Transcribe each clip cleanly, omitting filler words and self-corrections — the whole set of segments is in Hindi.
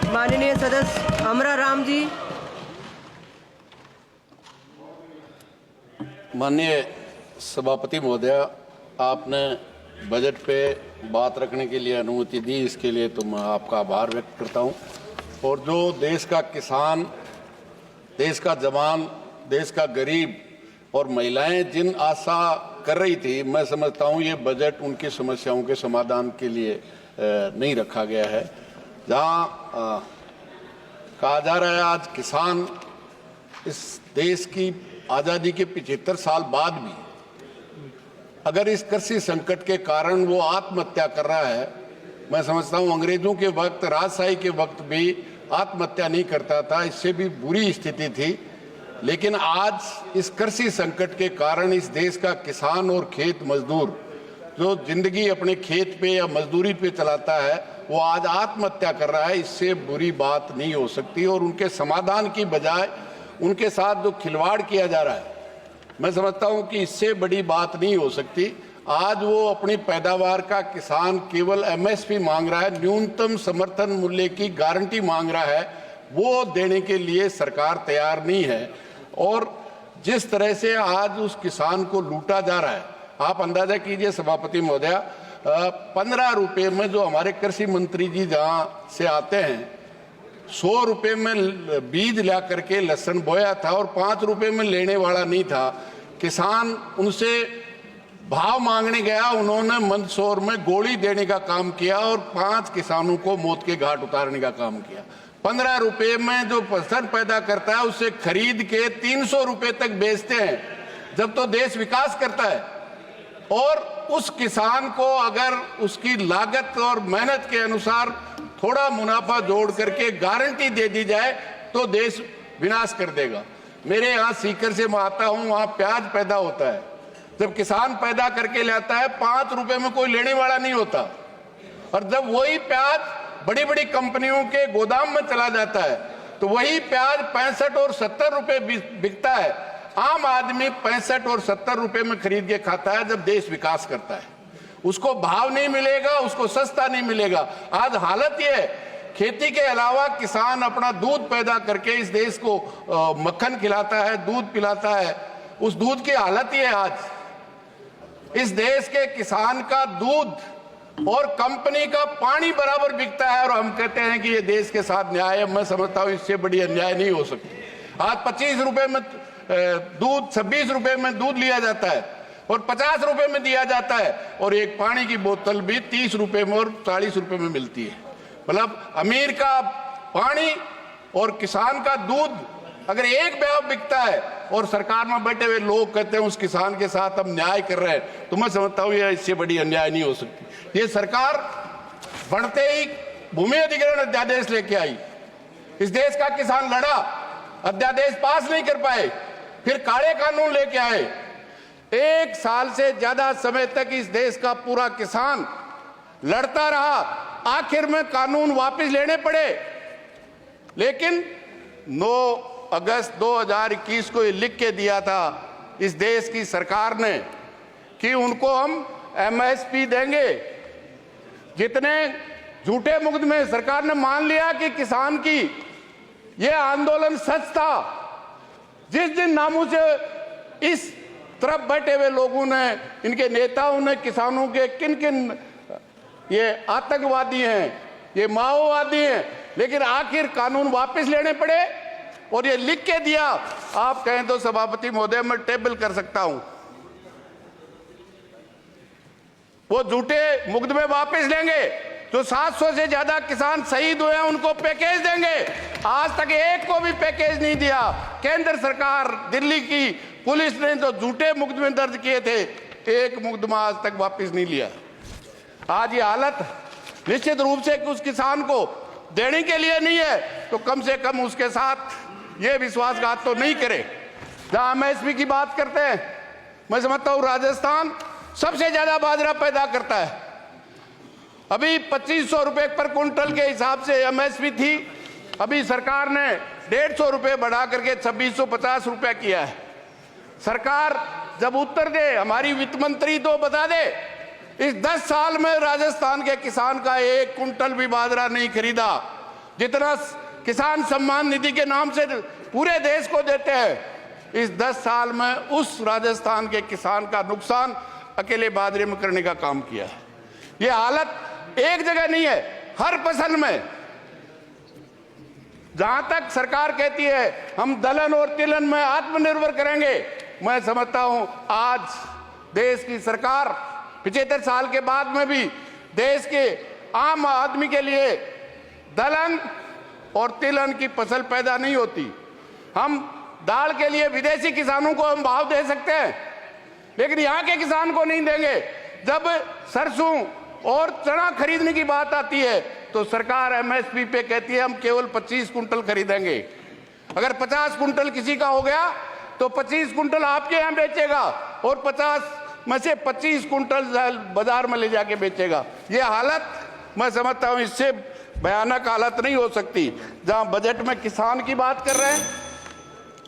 माननीय सदस्य अमरा राम जी। माननीय सभापति महोदय, आपने बजट पे बात रखने के लिए अनुमति दी, इसके लिए तो मैं आपका आभार व्यक्त करता हूं। और जो देश का किसान, देश का जवान, देश का गरीब और महिलाएं जिन आशा कर रही थी, मैं समझता हूं ये बजट उनकी समस्याओं के समाधान के लिए नहीं रखा गया है। जहां कहा जा रहा है आज किसान इस देश की आज़ादी के 75 साल बाद भी अगर इस कृषि संकट के कारण वो आत्महत्या कर रहा है, मैं समझता हूं अंग्रेजों के वक्त, राजशाही के वक्त भी आत्महत्या नहीं करता था, इससे भी बुरी स्थिति थी। लेकिन आज इस कृषि संकट के कारण इस देश का किसान और खेत मजदूर जो जिंदगी अपने खेत पे या मजदूरी पे चलाता है, वो आज आत्महत्या कर रहा है। इससे बुरी बात नहीं हो सकती। और उनके समाधान की बजाय उनके साथ जो खिलवाड़ किया जा रहा है, मैं समझता हूं कि इससे बड़ी बात नहीं हो सकती। आज वो अपनी पैदावार का किसान केवल एमएसपी मांग रहा है, न्यूनतम समर्थन मूल्य की गारंटी मांग रहा है, वो देने के लिए सरकार तैयार नहीं है। और जिस तरह से आज उस किसान को लूटा जा रहा है, आप अंदाजा कीजिए सभापति महोदय, 15 रुपए में जो हमारे कृषि मंत्री जी जहां से आते हैं, 100 रुपए में बीज ला करके लहसुन बोया था और 5 रुपए में लेने वाला नहीं था। किसान उनसे भाव मांगने गया, उन्होंने मंदसौर में गोली देने का काम किया और 5 किसानों को मौत के घाट उतारने का काम किया। 15 रुपए में जो फसल पैदा करता है उससे खरीद के 300 रुपए तक बेचते हैं, जब तो देश विकास करता है। और उस किसान को अगर उसकी लागत और मेहनत के अनुसार थोड़ा मुनाफा जोड़ करके गारंटी दे दी जाए तो देश विनाश कर देगा। मेरे यहाँ सीकर से मैं आता हूँ, वहाँ प्याज पैदा होता है। जब किसान पैदा करके लाता है 5 रुपए में कोई लेने वाला नहीं होता, और जब वही प्याज बड़ी बड़ी कंपनियों के गोदाम में चला जाता है तो वही प्याज 65 और 70 रुपए बिकता है। आम आदमी 65 और 70 रुपए में खरीद के खाता है। जब देश विकास करता है उसको भाव नहीं मिलेगा, उसको सस्ता नहीं मिलेगा। आज हालत ये है, खेती के अलावा किसान अपना दूध पैदा करके इस देश को मक्खन खिलाता है, दूध पिलाता है। उस दूध की हालत ये है आज इस देश के किसान का दूध और कंपनी का पानी बराबर बिकता है, और हम कहते हैं कि ये देश के साथ न्याय है। मैं समझता हूं इससे बड़ी अन्याय नहीं हो सकती। आज 25 रुपए में दूध, 26 रुपए में दूध लिया जाता है और 50 रुपए में दिया जाता है, और एक पानी की बोतल भी 30 रुपए में और 40 रुपए में मिलती है। मतलब अमीर का पानी और किसान का दूध अगर एक ब्याह बिकता है और सरकार में बैठे हुए लोग कहते हैं उस किसान के साथ हम न्याय कर रहे हैं, तो मैं समझता हूं ये इससे बड़ी अन्याय नहीं हो सकती। ये सरकार बढ़ते ही भूमि अधिग्रहण अध्यादेश लेके आई, इस देश का किसान लड़ा, अध्यादेश पास नहीं कर पाए, फिर काले कानून लेके आए। 1 साल से ज्यादा समय तक इस देश का पूरा किसान लड़ता रहा, आखिर में कानून वापस लेने पड़े। लेकिन 9 अगस्त 2021 को ये लिख के दिया था इस देश की सरकार ने कि उनको हम एमएसपी देंगे। जितने झूठे मुकदमे, सरकार ने मान लिया कि किसान की ये आंदोलन सच था। जिस दिन नामों से इस तरफ बैठे हुए लोगों ने, इनके नेताओं ने किसानों के किन किन ये आतंकवादी हैं, ये माओवादी हैं, लेकिन आखिर कानून वापस लेने पड़े और ये लिख के दिया। आप कहें तो सभापति महोदय मैं टेबल कर सकता हूं, वो झूठे मुकदमे वापस लेंगे। जो 700 से ज्यादा किसान शहीद हुए हैं उनको पैकेज देंगे। आज तक एक को भी पैकेज नहीं दिया। केंद्र सरकार, दिल्ली की पुलिस ने जो झूठे मुकदमे दर्ज किए थे, एक मुकदमा आज तक वापस नहीं लिया। आज ये हालत निश्चित रूप से उस किसान को देने के लिए नहीं है, तो कम से कम उसके साथ ये विश्वासघात तो नहीं करे। जहां एमएसपी की बात करते हैं, मैं समझता हूं राजस्थान सबसे ज्यादा बाजरा पैदा करता है। अभी 2500 रुपए पर क्विंटल के हिसाब से एमएसपी थी, अभी सरकार ने 150 रुपए बढ़ा करके 2650 रुपए किया है। सरकार जब उत्तर दे, हमारी वित्त मंत्री तो बता दे, इस 10 साल में राजस्थान के किसान का 1 कुंटल भी बाजरा नहीं खरीदा। जितना किसान सम्मान निधि के नाम से पूरे देश को देते हैं, इस 10 साल में उस राजस्थान के किसान का नुकसान अकेले बाजरे में करने का काम किया है। ये हालत एक जगह नहीं है, हर फसल में। जहां तक सरकार कहती है हम दलहन और तिलहन में आत्मनिर्भर करेंगे, मैं समझता हूं आज देश की सरकार 75 साल के बाद में भी देश के आम आदमी के लिए दलहन और तिलहन की फसल पैदा नहीं होती। हम दाल के लिए विदेशी किसानों को हम भाव दे सकते हैं, लेकिन यहाँ के किसान को नहीं देंगे। जब सरसों और चना खरीदने की बात आती है तो सरकार एमएसपी पे कहती है हम केवल 25 कुंटल खरीदेंगे। अगर 50 कुंटल किसी का हो गया तो 25 कुंटल आपके यहाँ बेचेगा और 50 में से 25 कुंटल बाजार में ले जाके बेचेगा। ये हालत मैं समझता हूँ इससे भयानक हालत नहीं हो सकती। जहां बजट में किसान की बात कर रहे हैं,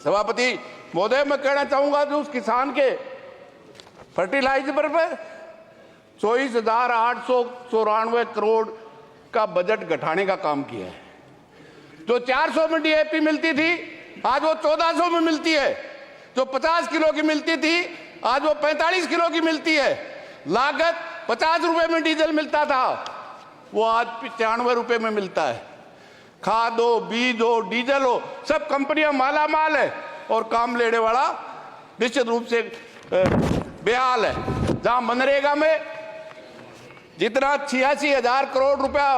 सभापति महोदय, मैं कहना चाहूंगा जो उस किसान के फर्टिलाइजर पे 24,894 करोड़ का बजट घटाने का काम किया है। जो 400 में डीएपी मिलती थी आज वो 1400 में मिलती है। जो 50 किलो की मिलती थी आज वो 45 किलो की मिलती है। लागत 50 रुपए में डीजल मिलता था, वो आज 95 रुपए में मिलता है। खाद हो, बीज हो, डीजल हो, सब कंपनियां माला माल है और काम लेने वाला निश्चित रूप से बेहाल है। जहां मनरेगा में जितना 86,000 करोड़ रुपया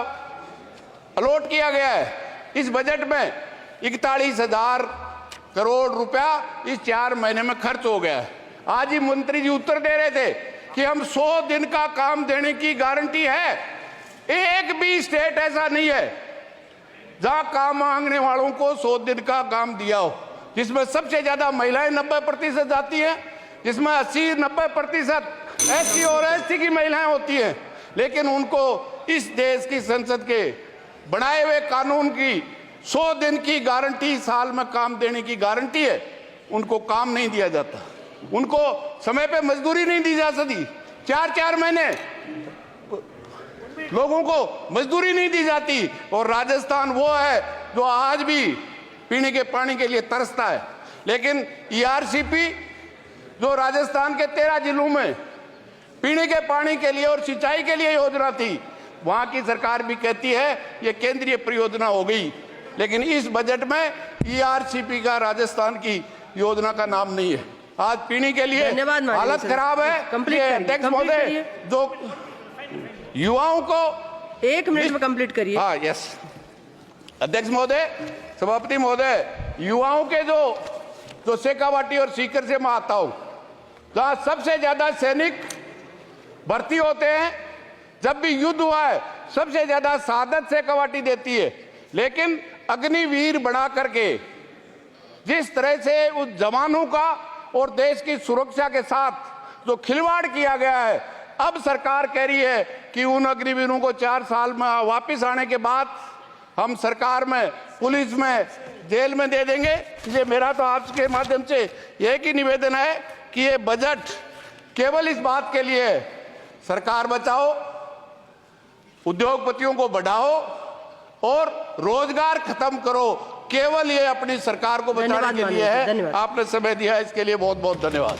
अलॉट किया गया है, इस बजट में 41,000 करोड़ रुपया इस 4 महीने में खर्च हो गया है। आज ही मंत्री जी उत्तर दे रहे थे कि हम 100 दिन का काम देने की गारंटी है। एक भी स्टेट ऐसा नहीं है जहां काम मांगने वालों को 100 दिन का काम दिया हो, जिसमें सबसे ज्यादा महिलाएं 90% जाती हैं, जिसमें 80-90% एससी और एसटी की महिलाएं होती हैं। लेकिन उनको इस देश की संसद के बनाए हुए कानून की 100 दिन की गारंटी, साल में काम देने की गारंटी है, उनको काम नहीं दिया जाता। उनको समय पे मजदूरी नहीं दी जा सकती। 4-4 महीने लोगों को मजदूरी नहीं दी जाती। और राजस्थान वो है जो आज भी पीने के पानी के लिए तरसता है। लेकिन ईआरसीपी जो राजस्थान के 13 जिलों में पीने के पानी के लिए और सिंचाई के लिए योजना थी, वहां की सरकार भी कहती है ये केंद्रीय परियोजना हो गई। लेकिन इस बजट में ईआरसीपी का राजस्थान की योजना का नाम नहीं है। आज पीने के लिए हालत खराब है। अध्यक्ष महोदय, जो युवाओं को 1 मिनट में कंप्लीट करिए। हाँ, यस अध्यक्ष महोदय, सभापति महोदय, युवाओं के जो शेखावाटी और सीकर से मैं आता हूं, जहां सबसे ज्यादा सैनिक भर्ती होते हैं। जब भी युद्ध हुआ है सबसे ज्यादा शहादत शेखावाटी देती है। लेकिन अग्निवीर बना करके जिस तरह से उस जवानों का और देश की सुरक्षा के साथ जो खिलवाड़ किया गया है, अब सरकार कह रही है कि उन अग्निवीरों को 4 साल में वापस आने के बाद हम सरकार में, पुलिस में, जेल में दे देंगे। इसलिए मेरा तो आपके माध्यम से एक ही निवेदन है कि ये बजट केवल इस बात के लिए है, सरकार बचाओ, उद्योगपतियों को बढ़ाओ और रोजगार खत्म करो। केवल ये अपनी सरकार को बचाने के लिए है। आपने समय दिया, इसके लिए बहुत बहुत धन्यवाद।